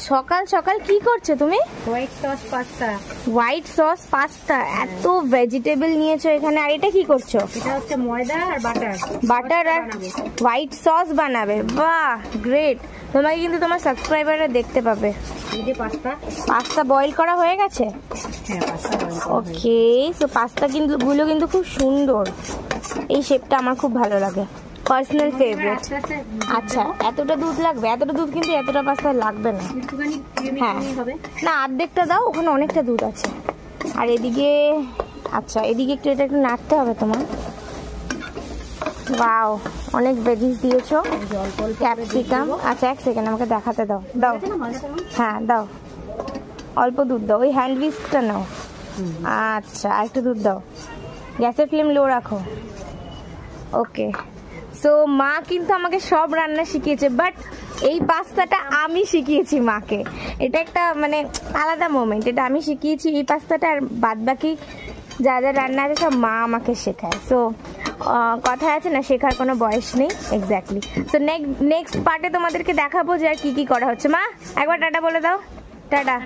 সকাল সকাল কি করছো তুমি? White sauce pasta. White sauce pasta, এত ভেজিটেবল নিয়েছো এখানে। আর এটা কি করছো? এটা হচ্ছে ময়দা আর বাটার। বাটার আর হোয়াইট সস বানাবে, বাহ গ্রেট। তোমাকে কিন্তু তোমার সাবস্ক্রাইবাররা দেখতে পাবে। এই যে পাস্তা। পাস্তা বয়েল করা হয়ে গেছে? হ্যাঁ, পাস্তা বয়েল করা। ওকে, সো পাস্তা গুলো কিন্তু খুব সুন্দর। এই শেপটা আমার খুব ভালো লাগে, পার্সোনাল ফেভারিট। আচ্ছা, এতটা দুধ লাগবে? এতটা দুধ কিন্তু এতটা পাস্তা লাগবে না। হ্যাঁ, না অর্ধেকটা দাও, ওখানে অনেকটা দুধ আছে। আর এদিকে, আচ্ছা এদিকে একটু এটা একটু নাড়তে হবে তোমার। ওয়াও, অনেক ভেজিস দিয়েছো, ক্যাপসিকাম। আচ্ছা এক সেকেন্ড, আমাকে দেখাতে দাও। দাও, হ্যাঁ দাও, অল্প দুধ দাও, ওই হ্যান্ড উইস্কটা নাও। আচ্ছা, আর একটু দুধ দাও, গ্যাসের ফ্লেম লো রাখো। ওকে, সো মা কিন্তু আমাকে সব রান্না শিখিয়েছে, বাট এই পাস্তাটা আমি শিখিয়েছি মাকে। এটা একটা মানে আলাদা মোমেন্ট, এটা আমি শিখিয়েছি এই পাস্তাটা, আর বাদ বাকি যা যা রান্না আছে সব মা আমাকে শেখায়। সো কথা আছে না, শেখার কোনো বয়স নেই। এক্স্যাক্টলি। সো নেক্সট পার্টে তোমাদেরকে দেখাবো যে আর কি কি করা হচ্ছে। মা একবার টাটা বলে দাও। টাটা।